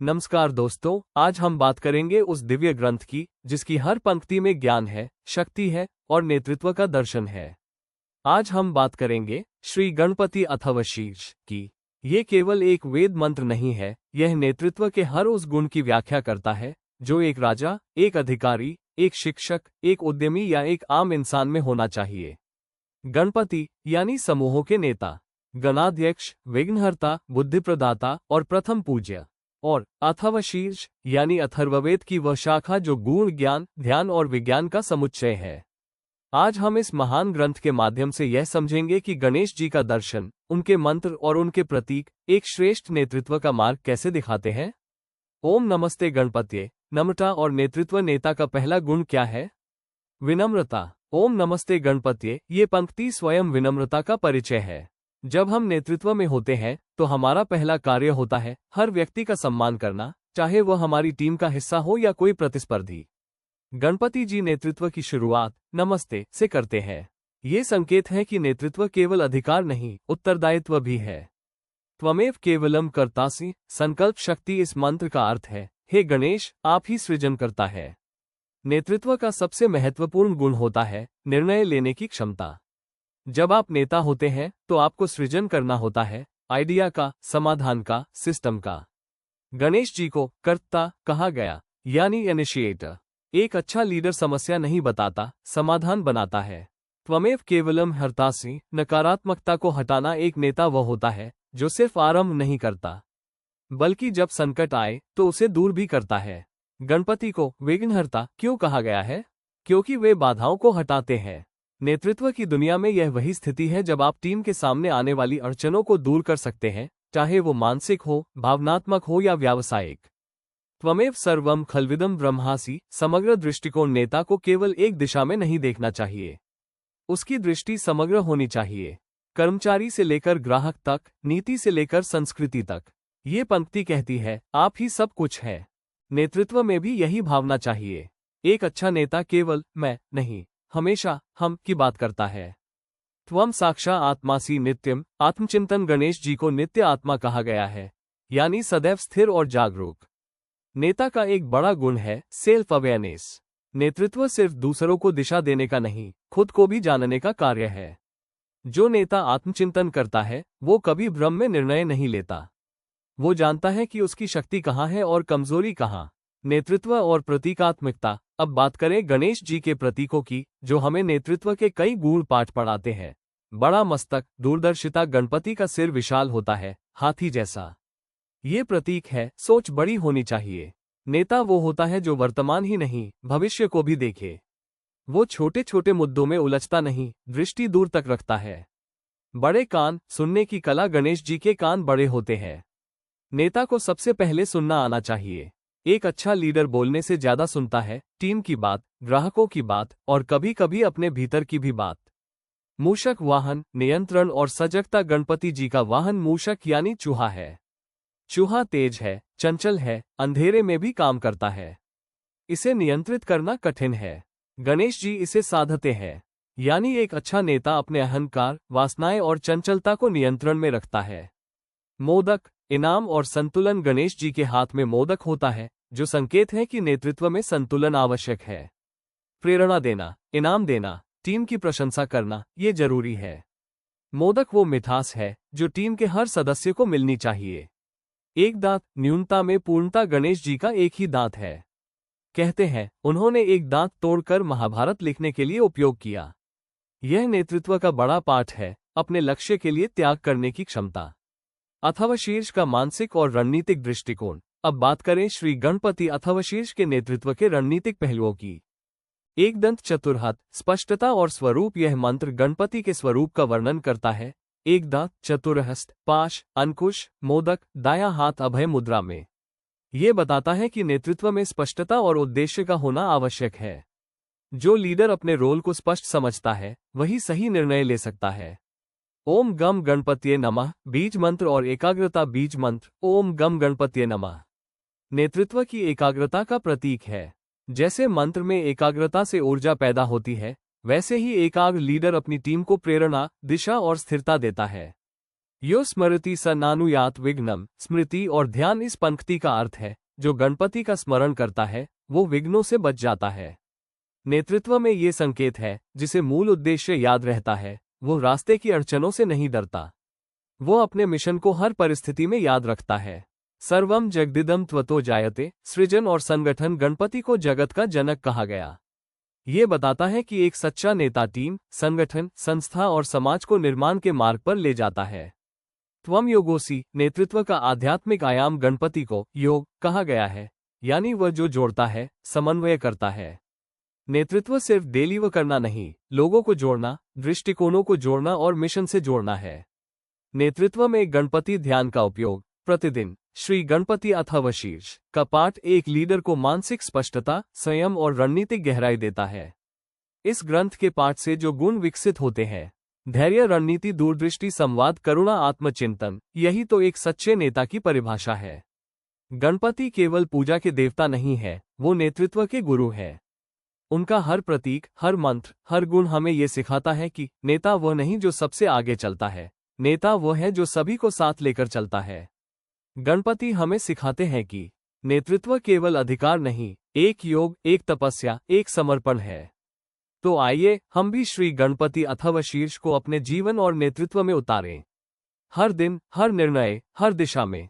नमस्कार दोस्तों, आज हम बात करेंगे उस दिव्य ग्रंथ की जिसकी हर पंक्ति में ज्ञान है, शक्ति है और नेतृत्व का दर्शन है। आज हम बात करेंगे श्री गणपति अथवा शीर्ष की। ये केवल एक वेद मंत्र नहीं है, यह नेतृत्व के हर उस गुण की व्याख्या करता है जो एक राजा, एक अधिकारी, एक शिक्षक, एक उद्यमी या एक आम इंसान में होना चाहिए। गणपति यानी समूहों के नेता, गणाध्यक्ष, विघ्नहर्ता, बुद्धिप्रदाता और प्रथम पूज्य, और अथवा शीर्ष यानी अथर्ववेद की वह शाखा जो गुण, ज्ञान, ध्यान और विज्ञान का समुच्चय है। आज हम इस महान ग्रंथ के माध्यम से यह समझेंगे कि गणेश जी का दर्शन, उनके मंत्र और उनके प्रतीक एक श्रेष्ठ नेतृत्व का मार्ग कैसे दिखाते हैं। ओम नमस्ते गणपत्ये। नम्रता और नेतृत्व नेता का पहला गुण क्या है? विनम्रता। ओम नमस्ते गणपत्ये, ये पंक्ति स्वयं विनम्रता का परिचय है। जब हम नेतृत्व में होते हैं तो हमारा पहला कार्य होता है हर व्यक्ति का सम्मान करना, चाहे वह हमारी टीम का हिस्सा हो या कोई प्रतिस्पर्धी। गणपति जी नेतृत्व की शुरुआत नमस्ते से करते हैं। ये संकेत है कि नेतृत्व केवल अधिकार नहीं, उत्तरदायित्व भी है। त्वमेव केवलम कर्तासि, संकल्प शक्ति इस मंत्र का अर्थ है, हे गणेश, आप ही सृजन करता है। नेतृत्व का सबसे महत्वपूर्ण गुण होता है निर्णय लेने की क्षमता। जब आप नेता होते हैं तो आपको सृजन करना होता है, आइडिया का, समाधान का, सिस्टम का। गणेश जी को कर्ता कहा गया, यानी इनिशिएटर। एक अच्छा लीडर समस्या नहीं बताता, समाधान बनाता है। त्वमेव केवलम हर्तासि, नकारात्मकता को हटाना एक नेता वह होता है जो सिर्फ आरंभ नहीं करता, बल्कि जब संकट आए तो उसे दूर भी करता है। गणपति को विघ्नहर्ता क्यों कहा गया है? क्योंकि वे बाधाओं को हटाते हैं। नेतृत्व की दुनिया में यह वही स्थिति है जब आप टीम के सामने आने वाली अड़चनों को दूर कर सकते हैं, चाहे वो मानसिक हो, भावनात्मक हो या व्यावसायिक। त्वमेव सर्वम खल्विदम ब्रह्मासि, समग्र दृष्टिकोण नेता को केवल एक दिशा में नहीं देखना चाहिए, उसकी दृष्टि समग्र होनी चाहिए। कर्मचारी से लेकर ग्राहक तक, नीति से लेकर संस्कृति तक। ये पंक्ति कहती है, आप ही सब कुछ है। नेतृत्व में भी यही भावना चाहिए। एक अच्छा नेता केवल मैं नहीं, हमेशा हम की बात करता है। त्वम साक्षा आत्मासी नित्यम, आत्मचिंतन। गणेश जी को नित्य आत्मा कहा गया है, यानी सदैव स्थिर और जागरूक। नेता का एक बड़ा गुण है सेल्फ अवेयरनेस। नेतृत्व सिर्फ दूसरों को दिशा देने का नहीं, खुद को भी जानने का कार्य है। जो नेता आत्मचिंतन करता है वो कभी भ्रम में निर्णय नहीं लेता। वो जानता है कि उसकी शक्ति कहाँ है और कमजोरी कहाँ। नेतृत्व और प्रतीकात्मकता। अब बात करें गणेश जी के प्रतीकों की, जो हमें नेतृत्व के कई गूढ़ पाठ पढ़ाते हैं। बड़ा मस्तक, दूरदर्शिता। गणपति का सिर विशाल होता है, हाथी जैसा। ये प्रतीक है सोच बड़ी होनी चाहिए। नेता वो होता है जो वर्तमान ही नहीं, भविष्य को भी देखे। वो छोटे छोटे मुद्दों में उलझता नहीं, दृष्टि दूर तक रखता है। बड़े कान, सुनने की कला। गणेश जी के कान बड़े होते हैं। नेता को सबसे पहले सुनना आना चाहिए। एक अच्छा लीडर बोलने से ज्यादा सुनता है, टीम की बात, ग्राहकों की बात और कभी कभी अपने भीतर की भी बात। मूषक वाहन, नियंत्रण और सजगता। गणपति जी का वाहन मूषक यानी चूहा है। चूहा तेज है, चंचल है, अंधेरे में भी काम करता है। इसे नियंत्रित करना कठिन है। गणेश जी इसे साधते हैं, यानी एक अच्छा नेता अपने अहंकार, वासनाएं और चंचलता को नियंत्रण में रखता है। मोदक, इनाम और संतुलन। गणेश जी के हाथ में मोदक होता है, जो संकेत है कि नेतृत्व में संतुलन आवश्यक है। प्रेरणा देना, इनाम देना, टीम की प्रशंसा करना, ये जरूरी है। मोदक वो मिठास है जो टीम के हर सदस्य को मिलनी चाहिए। एक दांत, न्यूनता में पूर्णता। गणेश जी का एक ही दांत है। कहते हैं उन्होंने एक दांत तोड़कर महाभारत लिखने के लिए उपयोग किया। यह नेतृत्व का बड़ा पाठ है, अपने लक्ष्य के लिए त्याग करने की क्षमता। अथवा शीर्ष का मानसिक और रणनीतिक दृष्टिकोण। अब बात करें श्री गणपति अथवा शीर्ष के नेतृत्व के रणनीतिक पहलुओं की। एक दंत चतुर्हात, स्पष्टता और स्वरूप। यह मंत्र गणपति के स्वरूप का वर्णन करता है। एक दांत, चतुरहस्त, पाश, अंकुश, मोदक, दायां हाथ अभय मुद्रा में। ये बताता है कि नेतृत्व में स्पष्टता और उद्देश्य का होना आवश्यक है। जो लीडर अपने रोल को स्पष्ट समझता है वही सही निर्णय ले सकता है। ओम गम गणपत्ये नमः, बीज मंत्र और एकाग्रता। बीज मंत्र ओम गम गणपत्ये नमः नेतृत्व की एकाग्रता का प्रतीक है। जैसे मंत्र में एकाग्रता से ऊर्जा पैदा होती है, वैसे ही एकाग्र लीडर अपनी टीम को प्रेरणा, दिशा और स्थिरता देता है। यो स्मृति स नानुयात विघ्नम। स्मृति और ध्यान इस पंक्ति का अर्थ है, जो गणपति का स्मरण करता है वो विघ्नों से बच जाता है। नेतृत्व में ये संकेत है, जिसे मूल उद्देश्य याद रहता है, वो रास्ते की अड़चनों से नहीं डरता। वो अपने मिशन को हर परिस्थिति में याद रखता है। सर्वम जगदिदम त्वतो जायते। सृजन और संगठन गणपति को जगत का जनक कहा गया। ये बताता है कि एक सच्चा नेता टीम, संगठन, संस्था और समाज को निर्माण के मार्ग पर ले जाता है। त्वम योगोसी। नेतृत्व का आध्यात्मिक आयाम गणपति को योग कहा गया है, यानी वह जो जोड़ता है, समन्वय करता है। नेतृत्व सिर्फ डिलीवर करना नहीं, लोगों को जोड़ना, दृष्टिकोणों को जोड़ना और मिशन से जोड़ना है। नेतृत्व में गणपति ध्यान का उपयोग। प्रतिदिन श्री गणपति अथवा शीर्ष का पाठ एक लीडर को मानसिक स्पष्टता, संयम और रणनीतिक गहराई देता है। इस ग्रंथ के पाठ से जो गुण विकसित होते हैं, धैर्य, रणनीति, दूरदृष्टि, संवाद, करुणा, आत्मचिंतन, यही तो एक सच्चे नेता की परिभाषा है। गणपति केवल पूजा के देवता नहीं है, वो नेतृत्व के गुरु है। उनका हर प्रतीक, हर मंत्र, हर गुण हमें ये सिखाता है कि नेता वह नहीं जो सबसे आगे चलता है, नेता वह है जो सभी को साथ लेकर चलता है। गणपति हमें सिखाते हैं कि नेतृत्व केवल अधिकार नहीं, एक योग, एक तपस्या, एक समर्पण है। तो आइए हम भी श्री गणपति अथवा शीर्ष को अपने जीवन और नेतृत्व में उतारें। हर दिन, हर निर्णय, हर दिशा में